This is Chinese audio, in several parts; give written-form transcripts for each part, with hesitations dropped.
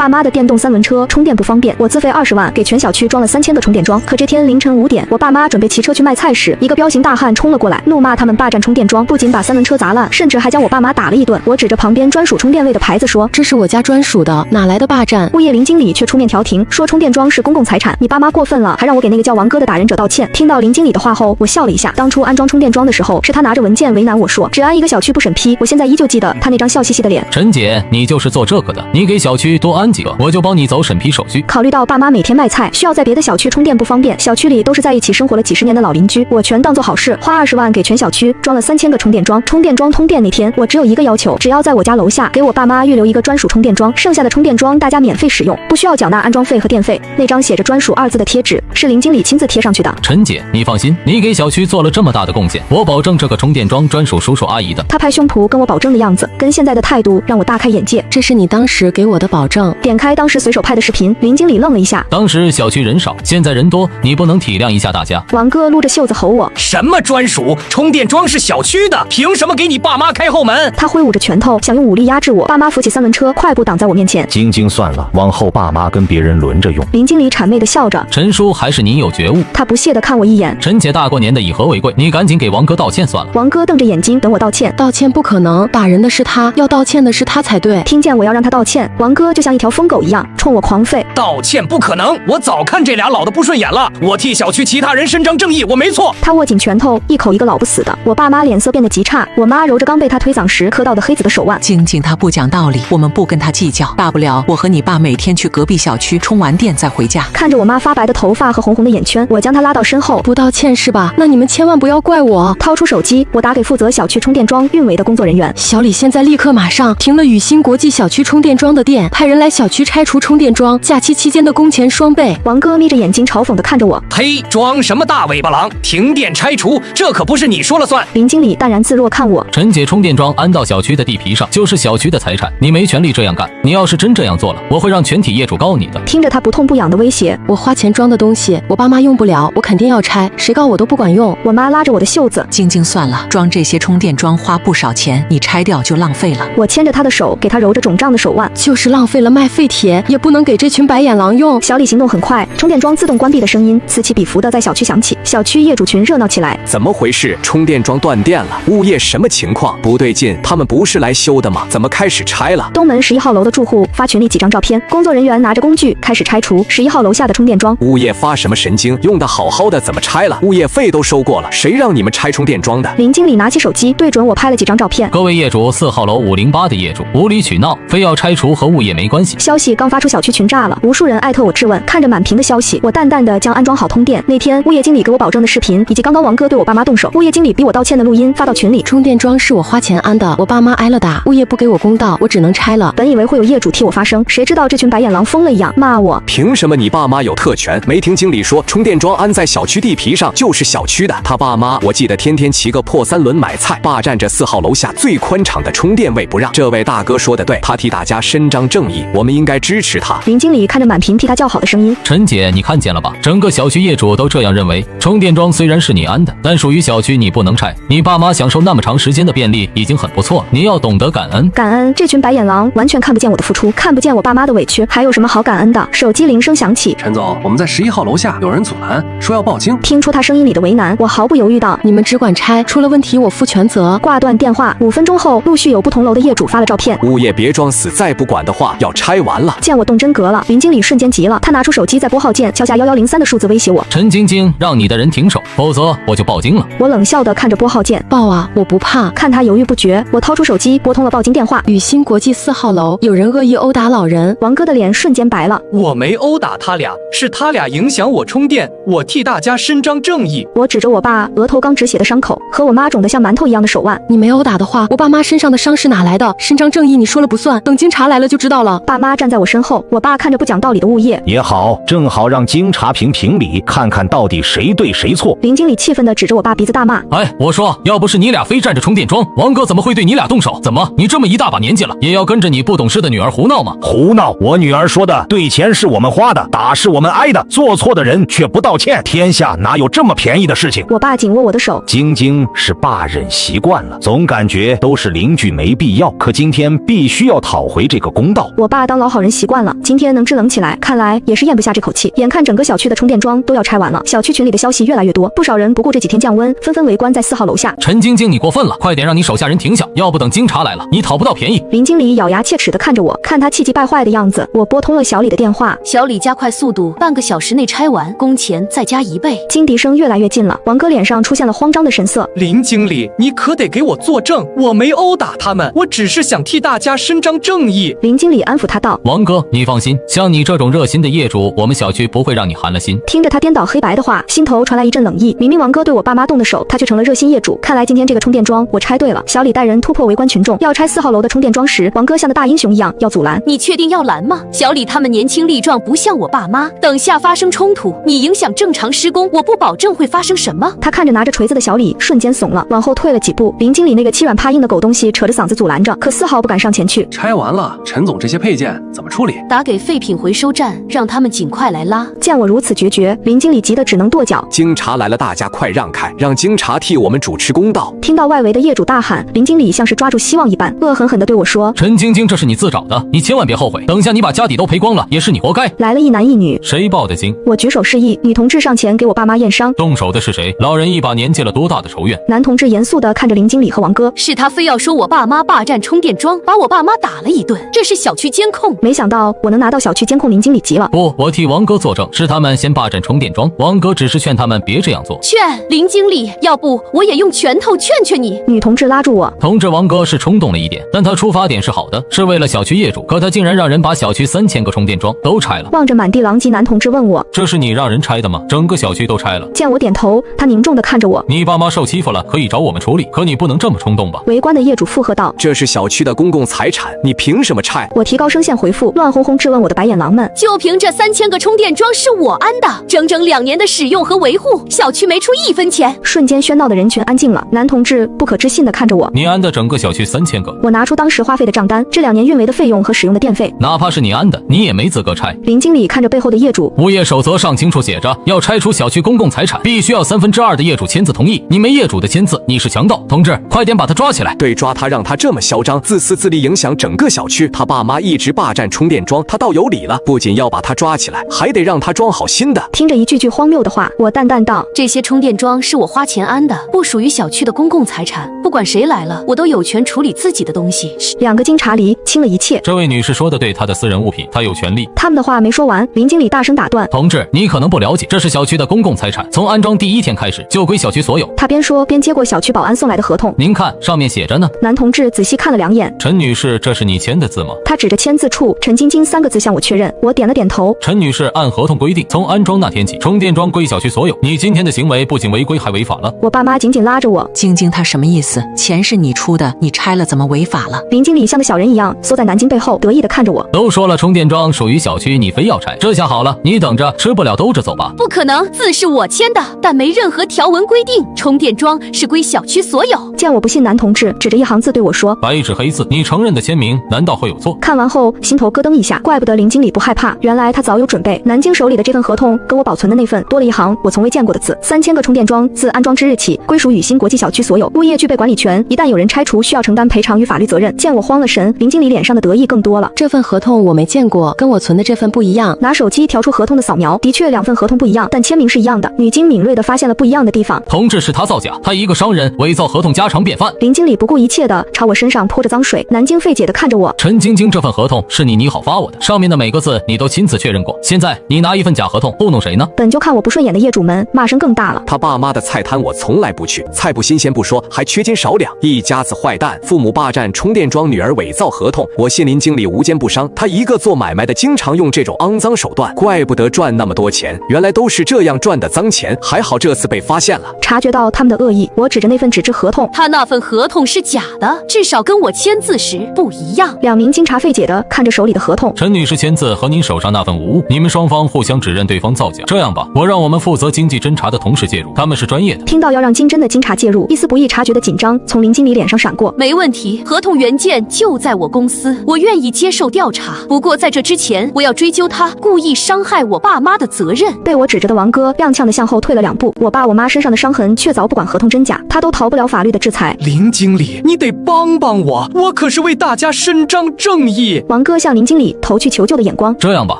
爸媽的電動三輪車充電不方便，我自費20萬給全小區裝了3000個充電樁。可這天凌晨5點，我爸媽準備騎車去賣菜時，一個彪形大漢衝了過來，怒罵他們霸佔充電樁，不僅把三輪車砸爛，甚至還將我爸媽打了一頓。我指着旁邊專屬充電位的牌子說：“這是我家專屬的，哪來的霸佔？”物業林經理卻出面調停，說充電樁是公共財產，你爸媽過分了，還讓我給那個叫王哥的打人者道歉。聽到林經理的話後，我笑了一下。當初安裝充電樁的時候，是他拿着文件為難我說只安一個小區不審批，我現在依舊記得他那張笑嘻嘻的臉。陳姐，你就是做這個的，你給小區多安幾個，我就幫你走審批手續。考慮到爸媽每天賣菜，需要在別的小區充電不方便，小區裡都是在一起生活了幾10年的老鄰居，我全當做好事，花20萬給全小區裝了3000個充電樁。充電樁通電那天，我只有一個要求，只要在我家樓下給我爸媽預留一個專屬充電樁，剩下的充電樁大家免費使用，不需要繳納安裝費和電費。那張寫着專屬2字的貼紙是林經理親自貼上去的。陳姐，你放心，你給小區做了這麼大的貢獻，我保證這個充電樁專屬叔叔阿姨的。他拍胸脯跟我保證的樣子，跟現在的態度讓我大開眼界。這是你當時給我的保證。點開當時隨手拍的視頻，林經理愣了一下。當時小區人少，現在人多，你不能體諒一下大家？王哥撸着袖子吼我：什麼專屬？充電樁是小區的，憑什麼給你爸媽開後門？他揮舞着拳頭，想用武力壓制我。爸媽扶起三輪車，快步擋在我面前。晶晶，算了，往後爸媽跟別人輪着用。林经理谄媚地笑着。陈叔，还是你有觉悟。他不屑地看我一眼。陈姐大过年的以和为贵，你趕緊給王哥道歉算了。王哥瞪着眼睛等我道歉。道歉不可能，打人的是他，要道歉的是他才对。聽見我要讓他道歉，王哥就像一條瘋狗一樣衝我狂吠。道歉不可能，我早看這倆老的不順眼了，我替小區其他人伸張正義，我沒錯。他握緊拳頭，一口一個老不死的。我爸媽臉色變得極差，我媽揉着剛被他推搡時磕到的黑子的手腕。晶晶她不講道理，我們不跟她計較，大不了我和你爸每天去隔壁小區充完電再回家。看着我媽發白的頭髮和紅紅的眼圈，我將她拉到身後。不道歉是吧？那你們千萬不要怪我。掏出手機，我打給負責小區充電樁運維的工作人員。小李，現在立刻馬上停了宇星國際小區充電樁的電，派人來小區拆除充電樁，假期期間的工錢雙倍。王哥眯着眼睛嘲諷地看着我。呸！裝什麼大尾巴狼？停電拆除，這可不是你說了算。林經理淡然自若看我。陳姐，充電樁安到小區的地皮上，就是小區的財產，你沒權利這樣幹。你要是真這樣做了，我會讓全體業主告你的。聽着他不痛不癢的威脅，我花錢裝的東西，我爸媽用不了，我肯定要拆，誰告我都不管用。我媽拉着我的袖子。晶晶，算了，裝這些充電樁花不少錢，你拆掉就浪費了。我牽着他的手，給他揉着腫脹的手腕。就是浪費了賣廢鐵，也不能給這群白眼狼用。小李行動很快，充電樁自動關閉的聲音此起彼伏的在小區響起，小區業主群熱鬧起來。怎麼回事？充電樁斷電了，物業什麼情況？不對勁，他們不是來修的嗎？怎麼開始拆了？東門11號樓的住戶發群裡幾張照片，工作人員拿着工具開始拆除11號樓下的充電樁。物業發什麼神經？用得好好的怎麼拆了？物業費都收過了，誰讓你們拆充電樁的？林經理拿起手機對準我拍了幾張照片。各位業主，4號樓508的業主無理取鬧，非要拆除和物業沒關係。消息剛發出，小區群炸了，無數人艾特我質問。看着滿屏的消息，我淡淡的將安裝好通電那天物業經理給我保證的視頻，以及剛剛王哥對我爸媽動手，物業經理逼我道歉的錄音發到群裡。充電樁是我花錢安的，我爸媽挨了打，物業不給我公道，我只能拆了。本以為會有業主替我發聲，誰知道這群白眼狼瘋了一樣罵我。憑什麼你爸媽有特權？沒聽經理說充電樁安在小區地皮上就是小區的？他爸媽我記得天天騎個破3輪買菜，霸佔着4號樓下最寬敞的充電位不讓。這位大哥說的對，他替大家伸張正義，我們應該支持他。林經理看着滿屏替他叫好的聲音。陳姐，你看見了吧？整個小區業主都這樣認為，充電樁雖然是你安的，但屬於小區你不能拆。你爸媽享受那麼長時間的便利已經很不錯，你要懂得感恩。感恩？這群白眼狼完全看不見我的付出，看不見我爸媽的委屈，還有什麼好感恩的？手機鈴聲響起。陳總，我們在11號樓下有人阻攔，說要報警。聽出他聲音裡的為難，我毫不猶豫道：你們只管拆，出了問題我負全責。掛斷電話，5分鐘後陸續有不同樓的業主發了照片。物業別裝死，再不管的話要拆完了。見我動真格了，林經理瞬間急了，他拿出手機在撥號鍵敲下1103的數字威脅我。陳晶晶，讓你的人停手，否則我就報警了。我冷笑地看着撥號鍵，報啊，我不怕。看他猶豫不決，我掏出手機撥通了報警電話。宇星國際4號樓有人惡意毆打老人。王哥的臉瞬間白了。我沒毆打他倆，是他倆影響我充電，我替大家伸張正義。我指着我爸額頭剛止血的傷口和我媽腫得像饅頭一樣的手腕。你沒毆打的話，我爸媽身上的傷是哪來的？伸張正義你說了不算，等經查來了就知道了。爸媽站在我身後，我爸看着不講道理的物業。也好，正好讓經查評理，看看到底誰對誰錯。林經理氣憤地指着我爸鼻子大罵：哎，我說，要不是你倆非占着充電樁，王哥怎麼會對你倆動手？怎麼，你這麼一大把年紀了，也要跟着你不懂事的女兒胡鬧嗎？胡鬧！我女兒說的對，錢是我們花的，打是我們挨的，做錯的人卻不道歉，天下哪有這麼便宜的事情？我爸緊握我的手。晶晶是霸忍習慣了，總感覺都是鄰居沒必要，可今天必須要討回這個公道。我爸當老好人習慣了，今天能制冷起來，看來也是咽不下這口氣。眼看整個小區的充電樁都要拆完了，小區群裡的消息越來越多，不少人不顧這幾天降溫，紛紛圍觀在4號樓下。陳晶晶，你過分了，快點讓你手下人停下，要不等警察來了，你討不到便宜。林经理咬牙切齒地看着我，看他气急敗壞的樣子，我撥通了小李的電話。小李，加快速度，半個小時內拆完，工錢再加1倍。金笛聲越來越近了，王哥臉上出現了慌張的神色。林經理，你可得給我作證，我沒毆打他們，我只是想替大家伸張正義。林经理安抚他道：王哥，你放心，像你這種熱心的業主，我們小區不會讓你寒了心。聽着他顛倒黑白的話，心頭傳來一陣冷意。明明王哥對我爸媽動的手，他卻成了熱心業主。看來今天這個充電樁我拆對了。小李帶人突破圍觀群眾，要拆4號樓的充電樁時，王哥像個大英雄一樣要阻攔。你確定要攔嗎？小李他們年輕力壯，不像我爸媽，等下發生衝突，你影響正常施工，我不保證會發生什麼。他看着拿着錘子的小李，瞬間慫了，往後退了幾步。林经理那個欺軟怕硬的狗東西扯着嗓子阻攔着，可絲毫不敢上前去。拆完了，陳總这些配件怎麼處理？打給廢品回收站，讓他們盡快來拉。見我如此決絕，林經理急得只能跺腳。警察來了，大家快讓開，讓警察替我們主持公道。聽到外圍的業主大喊，林經理像是抓住希望一般，惡狠狠地對我說：陳晶晶，這是你自找的，你千萬別後悔，等下你把家底都賠光了，也是你活該。來了一男一女，誰報的警？我舉手示意，女同志上前給我爸媽驗傷。動手的是誰？老人一把年，結了多大的仇怨？男同志嚴肅地看着林經理和王哥，是他非要說我爸媽霸占充電樁，把我爸媽打了一頓，這是小區監控。沒想到我能拿到小區監控，林經理急了。不，我替王哥作證，是他們先霸占充電樁，王哥只是勸他們別這樣做。勸林經理，要不我也用拳頭勸勸你。女同志拉住我，同志，王哥是冲動了一點，但他出發點是好的，是為了小區業主，可他竟然讓人把小區3000個充電樁都拆了。望着滿地狼藉，男同志問我：這是你讓人拆的嗎？整個小區都拆了。見我點頭，他凝重地看着我：你爸媽受欺負了，可以找我們處理，可你不能這麼衝動吧？圍觀的業主附和道：這是小區的公共財產，你憑什麼拆？我提高聲線回復，亂哄哄質問我的白眼狼們：就憑這3000個充電樁是我安的，整整2年的使用和維護，小區沒出1分錢。瞬間喧鬧的人群安靜了，男同志不可置信地看着我：你安的整個小區3000個？我拿出當時花費的賬單，這2年運維的費用和使用的電費，哪怕是你安的，你也沒資格拆。林經理看着背後的業主，物業守則上清楚寫着，要拆除小區公共財產，必須要2/3的業主簽字同意。你沒業主的簽字，你是強盜。同志，快點把他抓起來！對，抓他，讓他這麼囂張、自私自利，影響整個小區。他爸媽一直霸占充電樁，他倒有理了，不僅要把他抓起來，還得讓他裝好新的。聽着一句句荒謬的話，我淡淡道：這些充電樁是我花錢安的，不屬於小區的公共財產，不管誰來了，我都有權處理自己的東西。2個經查離清了一切。這位女士說的對，她的私人物品，她有權利。他們的話沒說完，林經理大聲打斷：同志，你可能不了解，這是小區的公共財產，從安裝第1天開始就歸小區所有。他邊說邊接過小區保安送來的合同，您看上面寫着呢。男同志仔細看了2眼：陳女士，這是你簽的字嗎？他指着簽字處陳晶晶3個字向我確認，我點了點頭。陳女士，按合同規定，從安裝那天起，充電樁歸小區所有。你今天的行為不僅違規，還違法了。我爸媽緊緊拉着我：晶晶她什麼意思？錢是你出的，你拆了怎麼違法了？林經理像個小人一樣縮在南京背後，得意地看着我。都說了充電樁屬於小區，你非要拆，這下好了，你等着，吃不了兜着走吧。不可能，字是我簽的，但沒任何條文規定充電樁是歸小區所有。見我不信，男同志指着一行字對我說：白紙黑字，你承認的簽名，難道會有錯？看完後心頭咯噔一下，怪不得林經理不害怕，原來他早有準備。南京手裡的這份合同跟我保存的那份多了一行我從未見過的字：3000個充電樁自安裝之日起歸屬宇鑫國際小區所有，物業具備管理權，一旦有人拆除，需要承擔賠償與法律責任。見我慌了神，林經理臉上的得意更多了。這份合同我沒見過，跟我存的這份不一樣。拿手機調出合同的掃描，的確2份合同不一樣，但簽名是一樣的。女經敏銳地發現了不一樣的地方。同志，是他造假，他一個商人偽造合同家常便飯。林經理不顧一切地朝我身上潑着髒水，南京費解地看着我：陳晶晶，這份合同是你擬好發我的，上面的每個字你都親自確認過，現在你拿一份假合同糊弄誰呢？本就看我不順眼的業主們罵聲更大了。他爸媽的菜攤我從來不去，菜不新鮮不說，還缺斤少兩，一家子壞蛋，父母霸占充電樁，女兒偽造合同。我信林經理无奸不商，他一個做買賣的經常用這種骯髒手段，怪不得賺那麼多錢，原來都是這樣賺的髒錢。還好這次被發現了。察覺到他們的惡意，我指着那份紙質合同：他那份合同是假的，至少跟我簽字時不一樣。2名經查費解的看着手裡的合同：陳女士簽字和您手上那份无誤，你们雙方互相指認對方造假。這樣吧，我讓我們負責經濟偵查的同事介入，他們是專業的。聽到要讓經偵的經查介入，一絲不易察覺的緊張從林經理臉上閃過。沒問題，合同原件就在我公司，我願意接受調查。不過在這之前，我要追究他故意傷害我爸媽的責任。被我指着的王哥踉蹌地向後退了2步，我爸我媽身上的傷痕卻早不管合同真假，他都逃不了法律的制裁。林經理，你得幫幫我，我可是為大家伸張正義。王王哥向林經理投去求救的眼光。這樣吧，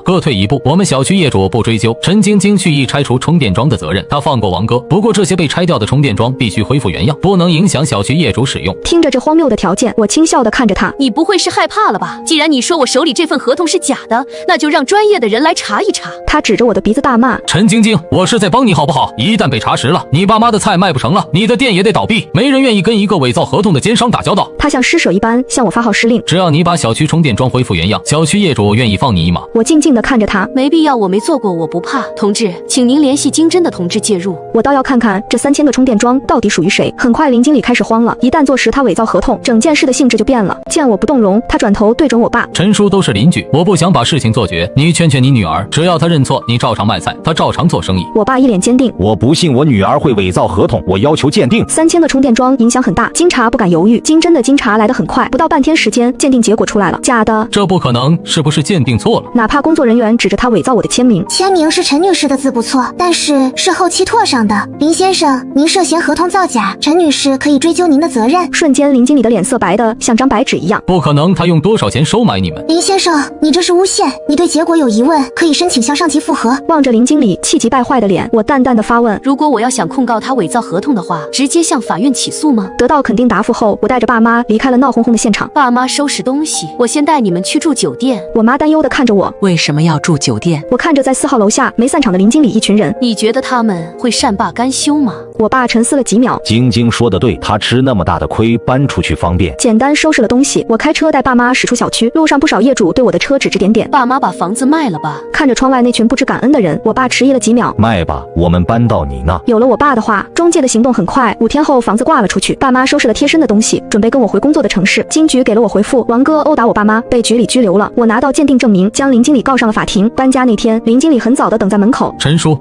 各退一步，我們小區業主不追究陳晶晶蓄意拆除充電樁的責任，他放過王哥。不過這些被拆掉的充電樁必須恢復原樣，不能影響小區業主使用。聽着這荒謬的條件，我輕笑地看着他。你不會是害怕了吧？既然你說我手裡這份合同是假的，那就讓專業的人來查一查。他指着我的鼻子大骂：陳晶晶，我是在幫你好不好？一旦被查實了，你爸媽的菜卖不成了，你的店也得倒閉，没人願意跟一個偽造合同的奸商打交道。他像施舍一般向我发号施令，只要你把小区充電樁恢復原樣，小區業主願意放你一馬。我靜靜地看着他，沒必要，我沒做過，我不怕。同志，請您聯繫經偵的同志介入。我倒要看看這3000個充電樁到底屬於誰。很快林經理開始慌了，一旦坐實他偽造合同，整件事的性質就變了。見我不動容，他轉頭對準我爸：陳叔都是鄰居，我不想把事情做絕，你勸勸你女兒，只要她認錯，你照常賣菜，她照常做生意。我爸一臉堅定：我不信我女兒會偽造合同，我要求鑑定。3000個充電樁影響很大，經查不敢猶豫，經偵的經查來得很快，不到半天時間，鑑定結果出來了，假的。這不可能，是不是鑑定錯了？哪怕工作人員指着他偽造我的簽名，簽名是陳女士的字不錯，但是後期拓上的。林先生，您涉嫌合同造假，陳女士可以追究您的責任。瞬間林经理的臉色白得像張白紙一樣。不可能，他用多少錢收買你们？林先生，你這是誣陷，你對結果有疑問，可以申請向上級復核。望着林經理氣急敗壞的臉，我淡淡的發問：如果我要想控告他偽造合同的話，直接向法院起訴嗎？得到肯定答复後，我帶着爸媽離開了鬧哄哄的現場。爸媽收拾東西，我先帶你們去住酒店。我媽擔憂地看着我，為什麼要住酒店？我看着在4號樓下沒散場的林經理一群人，你覺得他們會善罷甘休嗎？我爸沉思了幾秒，晶晶說的對，他吃那麼大的虧，搬出去方便。簡單收拾了東西，我開車帶爸媽駛出小區，路上不少業主對我的車指指點點。爸媽把房子賣了吧？看着窗外那群不知感恩的人，我爸遲疑了幾秒，賣吧，我們搬到你那。有了我爸的話，中介的行動很快，5天後房子掛了出去。爸媽收拾了貼身的東西，準備跟我回工作的城市。金局給了我回復，王哥毆打我爸媽，被局裡拘留了。我拿到鑑定證明，將林經理告上了法庭。搬家那天，林經理很早的等在門口。陳叔，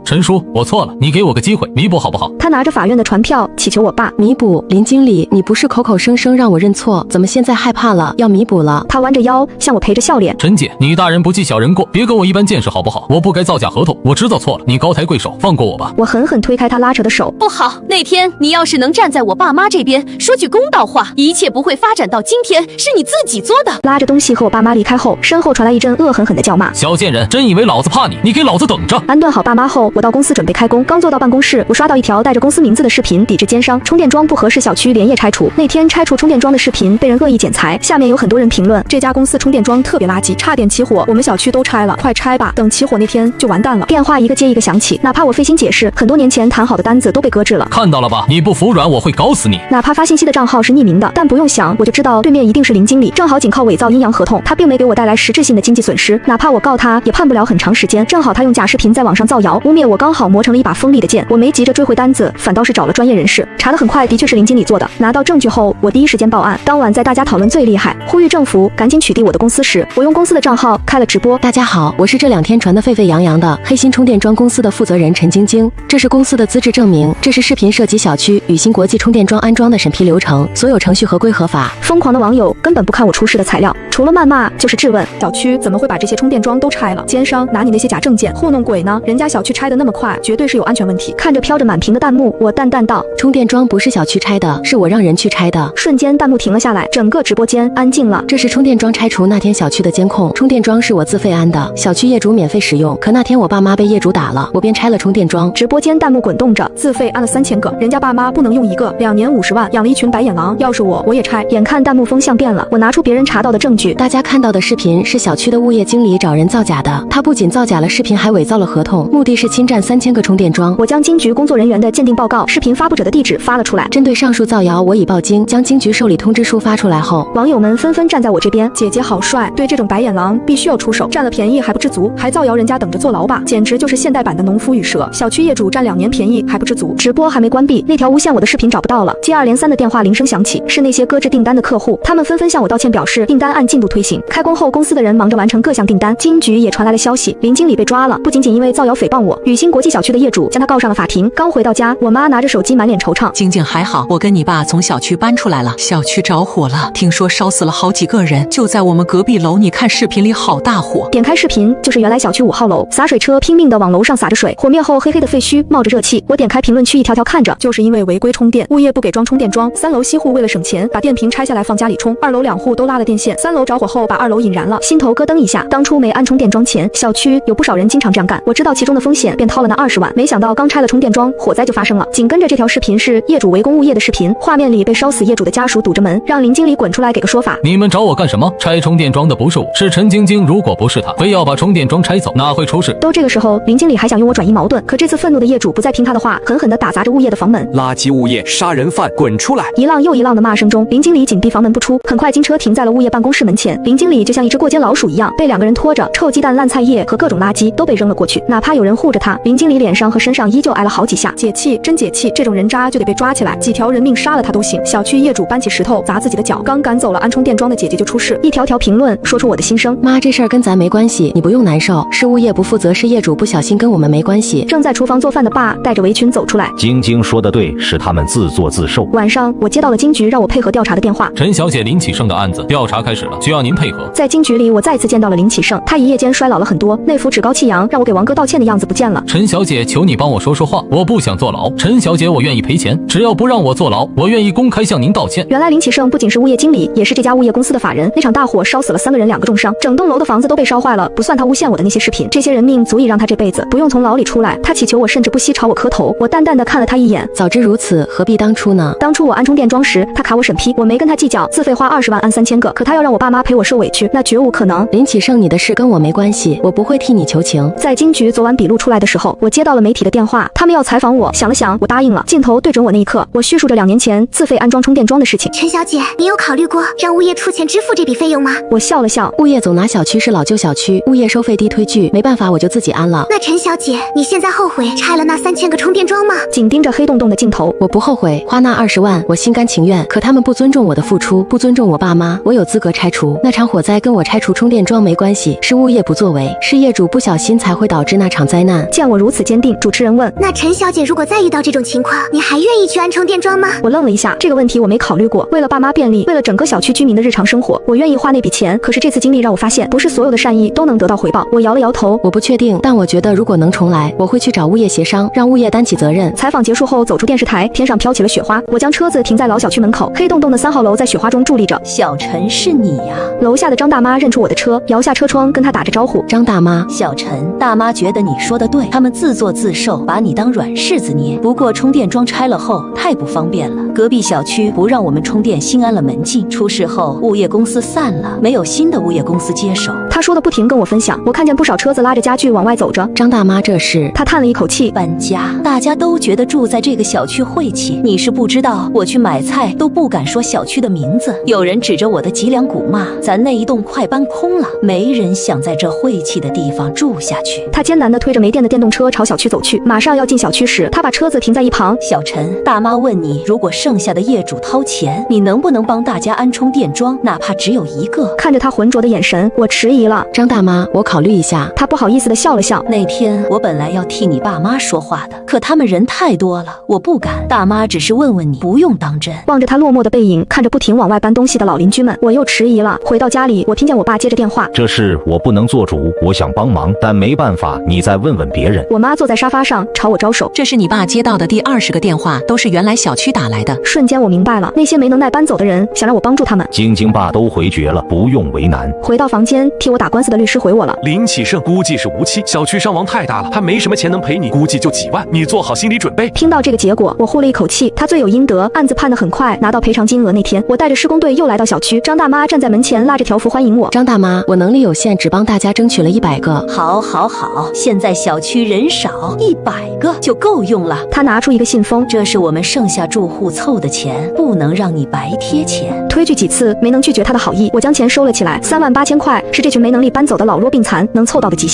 我錯了，你給我個機會，彌補好不好？他拿着法院的傳票，祈求我爸彌補。林經理，你不是口口聲聲讓我認錯，怎麼現在害怕了，要彌補了？他彎着腰向我陪着笑臉。陳姐，你大人不計小人過，別跟我一般見識好不好？我不該造假合同，我知道錯了，你高抬貴手，放過我吧。我狠狠推開他拉扯的手。不好，那天你要是能站在我爸媽這邊，說句公道話，一切不會發展到今天，是你自己做的。拉着東西和我爸媽離開後，身後傳來一陣惡狠狠的叫罵。小賤人，真以為老子怕你？你給老子等着！安頓好爸媽後，我到公司準備開工。剛坐到辦公室，我刷到一條帶着公司名字的視頻，抵制奸商，充電樁不合適，小區連夜拆除。那天拆除充電樁的視頻被人惡意剪裁，下面有很多人評論：這家公司充電樁特別垃圾，差點起火，我們小區都拆了，快拆吧，等起火那天就完蛋了。電話一個接一個響起，哪怕我費心解釋，很多年前談好的單子都被擱置了。看到了吧，你不服軟，我會搞死你。哪怕發信息的賬號是匿名的，但不用想，我就知道對面一定是林經理，正好僅靠偽造陰陽合同，他並沒給我帶來實質性的經濟損失，哪怕我告他，也判不了很長時間。正好他用假視頻在網上造謠，污衊我，剛好磨成了一把鋒利的劍。我沒急着追回單子，反倒是找了專業人士，查得很快，的確是林經理做的。拿到證據後，我第一時間報案。當晚在大家討論最厲害，呼籲政府趕緊取締我的公司時，我用公司的賬號開了直播。大家好，我是這2天傳得沸沸揚揚的黑心充電樁公司的負責人陳晶晶，這是公司的資質證明，這是視頻涉及小區宇鑫國際充電樁安裝的審批流程，所有程序合規合法。瘋狂的網友根本不看我出示的材料，除了謾罵就是質問：小區怎麼會把這些充電樁都拆了？奸商拿你那些假證件糊弄鬼呢？人家小區拆得那麼快，絕對是有安全問題。看着飄着滿屏的彈幕，我淡淡道：充電樁不是小區拆的，是我讓人去拆的。瞬間彈幕停了下來，整個直播間安靜了。這是充電樁拆除那天小區的監控，充電樁是我自費安的，小區業主免費使用。可那天我爸媽被業主打了，我便拆了充電樁。直播間彈幕滾動着，自費安了3000個，人家爸媽不能用一個，2年50萬，養了一群白眼狼。要是我也拆。眼看彈幕風向變了，我拿出別人查到的證據。大家看到的視頻是小區的物業經理找人造假的，他不僅造假了視頻，還偽造了合同，目的是侵占3000個充電樁。我將金局工作人員的鑑定報告、視頻發布者的地址發了出來。針對上述造謠，我已報經，將金局受理通知書發出來後，網友們紛紛站在我這邊。姐姐好帥，對這種白眼狼必須要出手，占了便宜還不知足，還造謠人家等着坐牢吧，簡直就是現代版的農夫與蛇。小區業主占2年便宜還不知足。直播還沒關閉，那條誣陷我的視頻找不到了。接二連三的電話鈴聲響起，是那些擱置訂單的客戶，他們紛紛向我道歉，表示訂單按進度推行。開工後，公司的人忙着完成各項訂單。金局也傳來了消息，林經理被抓了，不僅僅因為造謠诽謗我，宇鑫國際小區的業主將他告上了法庭。剛回到家，我媽拿着手機滿臉惆悵。晶晶還好，我跟你爸從小區搬出來了，小區着火了，聽說燒死了好幾個人，就在我們隔壁樓，你看視頻裡好大火。點開視頻，就是原來小區5號樓，灑水車拼命地往樓上灑着水，火滅後黑黑的廢墟冒着熱氣。我點開評論區一條條看着，就是因為違規充電，物業不給裝充電樁，3樓西戶為了省錢，把電瓶拆下來放家裡充，2樓2戶都拉了電線，3樓着火後把2樓引燃了，心頭咯噔一下。當初沒安充電樁前，小區有不少人經常這樣幹，我知道其中的風險，便掏了那20萬。沒想到剛拆了充電樁，火災就發生了。緊跟着這條視頻是業主圍攻物業的視頻，畫面裡被燒死業主的家屬堵着門，讓林經理滾出來給個說法。你們找我幹什麼？拆充電樁的不是我，是陳晶晶。如果不是他，非要把充電樁拆走，哪會出事？都這個時候，林經理還想用我轉移矛盾，可這次憤怒的業主不再聽他的話，狠狠地打砸着物業的房門。垃圾物業，殺人犯，滾出來！一浪又一浪的罵聲中，林經理緊閉房門不出。很快，金車停在了物業辦公室門前，林經理就像一只過街老鼠一樣，被2個人拖着，臭雞蛋、爛菜葉和各種垃圾都被扔了過去。哪怕有人護着他，林經理臉上和身上依舊挨了好幾下。解氣，真解氣！這種人渣就得被抓起來，幾條人命殺了他都行。小區業主搬起石頭砸自己的腳，剛趕走了安充電樁的姐姐就出事。一條條評論說出我的心聲。媽，這事兒跟咱沒關係，你不用難受，是物業不負責，是業主不小心，跟我們沒關係。正在廚房做飯的爸帶着圍裙走出來。晶晶說的對，是他們自作自受。晚上我接到了金局让我配合調查的電話。陳小姐林啟盛的案子調查開始了，需要您配合。在金局裡，我再次見到了林啟盛，他一夜間衰老了很多，那副趾高氣揚讓我給王哥道歉的樣子不見了。陳小姐，求你幫我說說話，我不想坐牢。陳小姐，我願意賠錢，只要不讓我坐牢，我願意公開向您道歉。原來林啟盛不僅是物業經理，也是這家物業公司的法人。那場大火燒死了3個人，2個重傷，整棟樓的房子都被燒壞了，不算他誣陷我的那些視頻，這些人命足以讓他這輩子不用從牢裡出來。他祈求我，甚至不惜朝我磕頭。我淡淡的看了他一眼，早知如此，何必當初呢？當初我安充電樁時，他卡我審批，我沒跟他計較，自費花20萬安3000個，可他要讓我爸媽陪我受委屈，那絕無可能。林啟盛，你的事跟我沒關係，我不會替你求情。在金局昨晚筆錄出來的時候，我接到了媒體的電話，他們要採訪我，想了想，我答應了。鏡頭對準我那一刻，我敘述着2年前自費安裝充電樁的事情。陳小姐，你有考慮過讓物業出錢支付這筆費用嗎？我笑了笑，物業總拿小區是老舊小區，物業收費低推拒，沒辦法，我就自己安了。那陳小姐，你現在后悔拆了那3000個充電樁嗎？緊盯着黑洞洞的鏡頭，我不後悔，花那20萬，我心甘情願。可他們不尊重我的付出，不尊重我爸媽，我有資格拆除。那場火災跟我拆除充電樁沒關係，是物業不作為，是業主不小心才會導致那場災難。見我如此堅定，主持人問：那陳小姐，如果再遇到這種情況，你還願意去安充電樁嗎？我愣了一下，這個問題我沒考慮過。為了爸媽便利，為了整個小區居民的日常生活，我願意花那筆錢。可是這次經歷讓我發現，不是所有的善意都能得到回報。我搖了搖頭，我不確定，但我覺得如果能重來，我會去找物業協商，讓物業擔起責任。採訪結束後，走出電視台，天上飄起了雪花。我將車子停在老小區門口，黑洞洞的3號樓在雪花中佇立着。小陳，是你呀？樓下的張大媽認出我的車，搖下車窗跟她打着招呼。張大媽，小陳，大媽覺得你說的對，他們自作自受，把你當軟柿子捏。不過充電樁拆了後太不方便了，隔壁小區不讓我們充電，新安了门禁。出事後物業公司散了，没有新的物業公司接手。他說的不停跟我分享，我看見不少車子拉着家具往外走着。張大媽，這是？他嘆了一口气，搬家，大家都覺得住在這個小區晦氣，你是不知道，我去買菜都不敢說小區的名字，有人指着我的脊梁骨罵，咱那一棟快搬空了，沒人想在這晦氣的地方住下去。他艱難地推着沒電的電動車朝小區走去，馬上要進小區時，他把車子停在一旁。小陳，大媽問你，如果剩下的業主掏錢，你能不能幫大家安充電樁，哪怕只有一個？看着他渾濁的眼神，我遲疑了。張大媽，我考慮一下。他不好意思地笑了笑。那天我本來要替你爸媽說話的，可他們人太多了，我不敢。大媽只是問問你，不用當真。望着他落寞的背影，看着不停往外搬東西的老鄰居們，我又遲疑了。回到家裡，我听見我爸接着電話：這事我不能做主，我想幫忙，但沒辦法，你再問問別人。我媽坐在沙發上朝我招手。這是你爸接到的第20個電話，都是原來小區打來的。瞬間我明白了，那些沒能耐搬走的人想讓我幫助他們。晶晶爸都回绝了，不用为难。回到房间，替我打官司的律師回我了。林啟盛估計是無期，小區傷亡太大了，他沒什麼錢能賠你，估計就幾萬，你做好心理準備。聽到這個結果，我呼了一口氣，他罪有應得，案子判得很快，拿到賠償金額那天，我帶着施工隊又來到小區，張大媽站在門前拉着條幅歡迎我。張大媽，我能力有限，只幫大家爭取了100個。好，好，好，現在小區人少，100個就夠用了。他拿出一個信封，這是我們剩下住戶湊的錢，不能讓你白貼錢。推拒幾次沒能拒絕他的好意，我將錢收了起來。38000塊是這群沒能力搬走的老弱病殘能湊到的極限。